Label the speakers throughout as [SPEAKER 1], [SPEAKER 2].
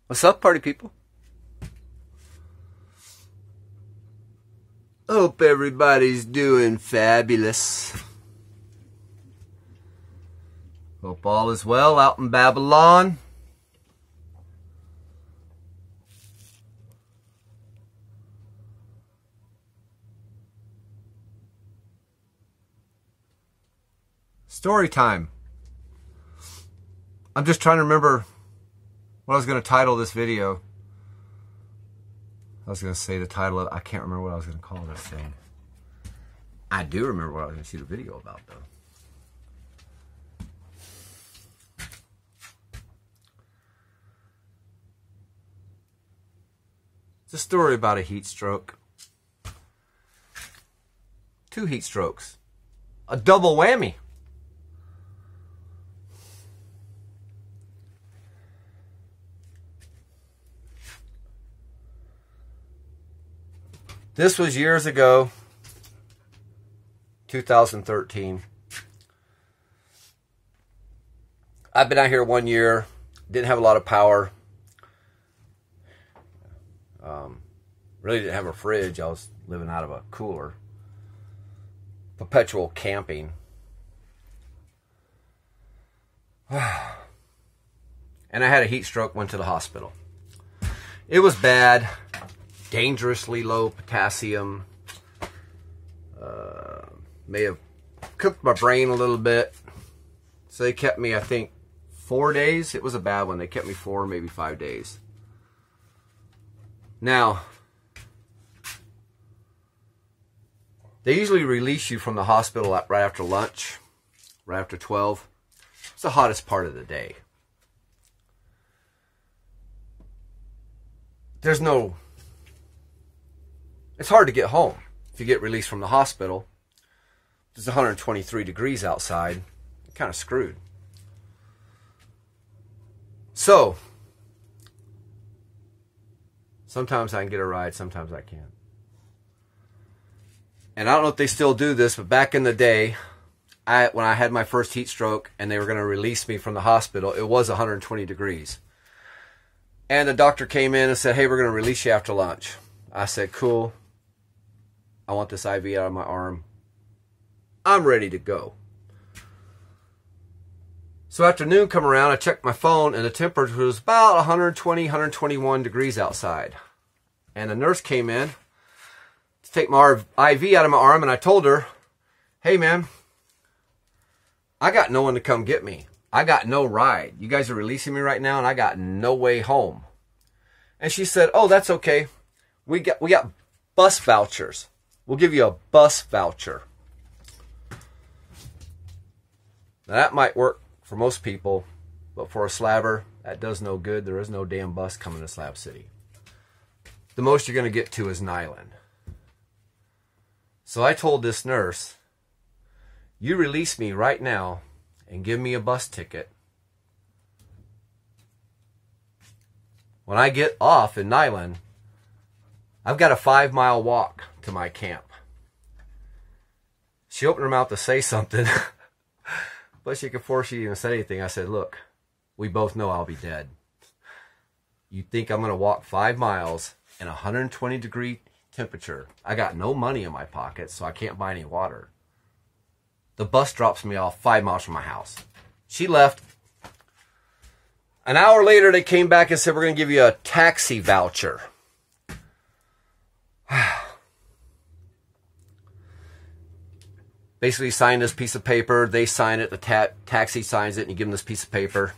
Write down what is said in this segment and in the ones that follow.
[SPEAKER 1] What's up, party people? Hope everybody's doing fabulous. Hope all is well out in Babylon. Story time. I'm just trying to remember what I was going to title this video. I was going to say the title of, I can't remember what I was going to call this thing. I do remember what I was going to shoot a video about, though. It's a story about a heat stroke. 2 heat strokes. A double whammy. This was years ago, 2013. I've been out here 1 year, didn't have a lot of power. Really didn't have a fridge. I was living out of a cooler. Perpetual camping. And I had a heat stroke, went to the hospital. It was bad. Dangerously low potassium. May have cooked my brain a little bit. So they kept me, I think, 4 days. It was a bad one. They kept me 4, maybe 5 days. Now, they usually release you from the hospital right after lunch, right after 12. It's the hottest part of the day. It's hard to get home if you get released from the hospital. It's 123 degrees outside. You're kind of screwed. So, sometimes I can get a ride, sometimes I can't. And I don't know if they still do this, but back in the day, when I had my first heat stroke and they were going to release me from the hospital, it was 120 degrees. And the doctor came in and said, hey, we're going to release you after lunch. I said, cool. I want this IV out of my arm. I'm ready to go. So afternoon come around, I checked my phone, and the temperature was about 120, 121 degrees outside. And the nurse came in to take my IV out of my arm, and I told her, hey, man, I got no one to come get me. I got no ride. You guys are releasing me right now, and I got no way home. And she said, oh, that's okay. We got bus vouchers. We'll give you a bus voucher. Now, that might work for most people, but for a slabber, that does no good. There is no damn bus coming to Slab City. The most you're going to get to is Niland. So I told this nurse, you release me right now and give me a bus ticket. When I get off in Niland, I've got a 5-mile walk to my camp. She opened her mouth to say something, but before she even said anything, I said, look, we both know I'll be dead. You think I'm going to walk 5 miles in 120 degree temperature? I got no money in my pocket, so I can't buy any water. The bus drops me off 5 miles from my house. She left. An hour later, they came back and said, we're going to give you a taxi voucher. Basically, sign this piece of paper. They sign it. The taxi signs it, and you give them this piece of paper.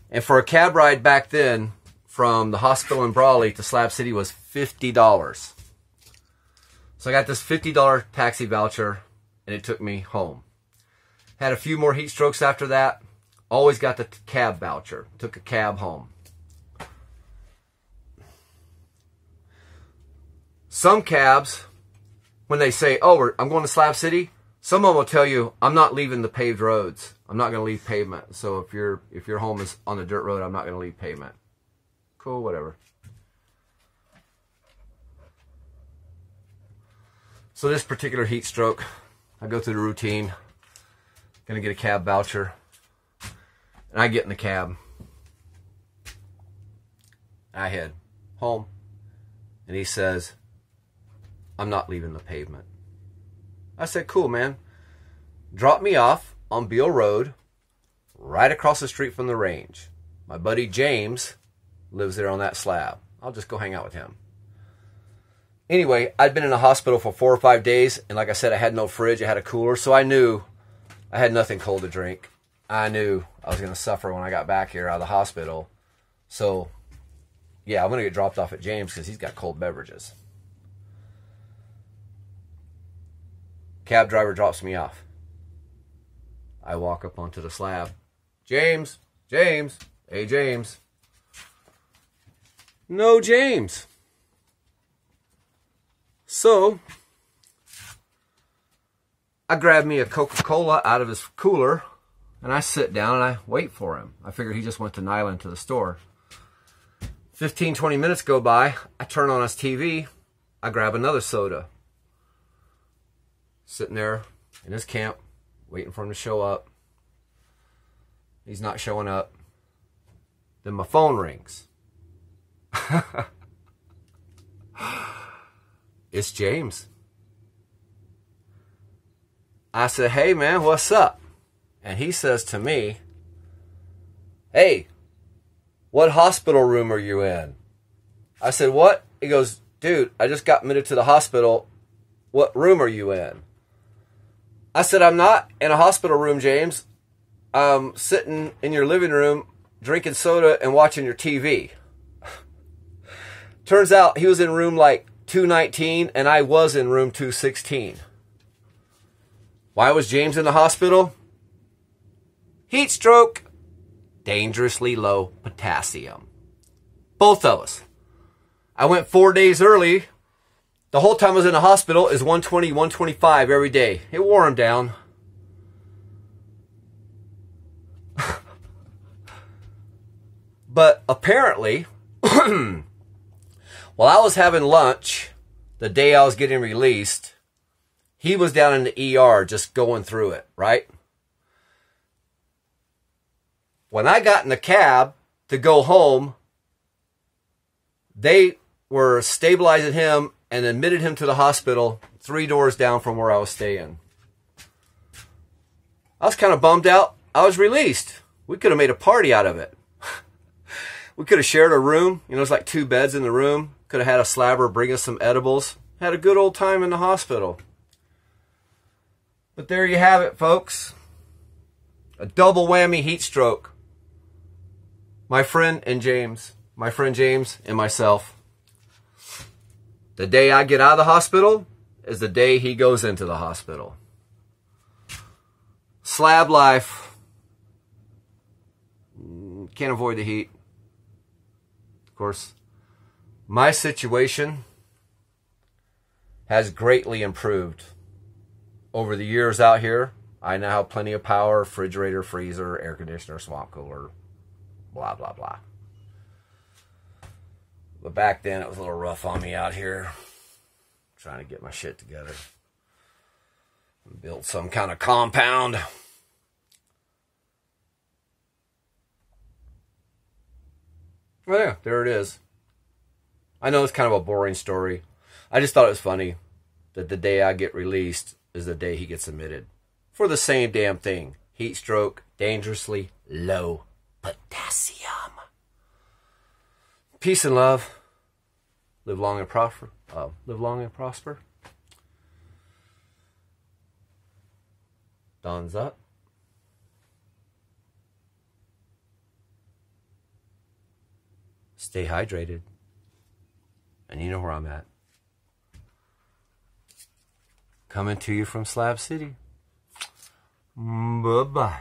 [SPEAKER 1] And for a cab ride back then, from the hospital in Brawley to Slab City was $50. So I got this $50 taxi voucher, and it took me home. Had a few more heat strokes after that. Always got the cab voucher. Took a cab home. Some cabs, when they say, oh, I'm going to Slab City, some of them will tell you, I'm not leaving the paved roads. I'm not going to leave pavement. So if your home is on the dirt road, I'm not going to leave pavement. Cool, whatever. So this particular heat stroke, I go through the routine. Going to get a cab voucher. And I get in the cab. I head home. And he says, I'm not leaving the pavement. I said, cool, man. Drop me off on Beale Road, right across the street from the range. My buddy James lives there on that slab. I'll just go hang out with him. Anyway, I'd been in the hospital for 4 or 5 days, and like I said, I had no fridge, I had a cooler, so I knew I had nothing cold to drink. I knew I was going to suffer when I got back here out of the hospital. So, yeah, I'm going to get dropped off at James because he's got cold beverages. Cab driver drops me off. I walk up onto the slab. James, James, hey James. No James. So, I grab me a Coca-Cola out of his cooler, and I sit down and I wait for him. I figured he just went to Niland to the store. 15, 20 minutes go by. I turn on his TV. I grab another soda. Sitting there in his camp, waiting for him to show up. He's not showing up. Then my phone rings. It's James. I said, hey man, what's up? And he says to me, hey, what hospital room are you in? I said, what? He goes, dude, I just got admitted to the hospital. What room are you in? I said, I'm not in a hospital room, James. I'm sitting in your living room, drinking soda and watching your TV. Turns out he was in room like 219 and I was in room 216. Why was James in the hospital? Heat stroke. Dangerously low potassium. Both of us. I went 4 days early. The whole time I was in the hospital is 120, 125 every day. It wore him down. But apparently, while I was having lunch the day I was getting released, he was down in the ER just going through it, right? When I got in the cab to go home, they were stabilizing him and admitted him to the hospital 3 doors down from where I was staying. I was kind of bummed out. I was released. We could have made a party out of it. We could have shared a room. You know, it's like 2 beds in the room. Could have had a slabber bring us some edibles. Had a good old time in the hospital. But there you have it, folks. A double whammy heat stroke. My friend James and myself. The day I get out of the hospital is the day he goes into the hospital. Slab life. Can't avoid the heat. Of course, my situation has greatly improved. Over the years out here, I now have plenty of power, refrigerator, freezer, air conditioner, swamp cooler, blah, blah, blah. But back then, it was a little rough on me out here, trying to get my shit together. Build some kind of compound. Well, yeah, there it is. I know it's kind of a boring story. I just thought it was funny that the day I get released is the day he gets admitted. For the same damn thing. Heat stroke, dangerously low potassium. Peace and love. Live long and prosper. Live long and prosper. Dawn's up. Stay hydrated. And you know where I'm at. Coming to you from Slab City. Bye-bye.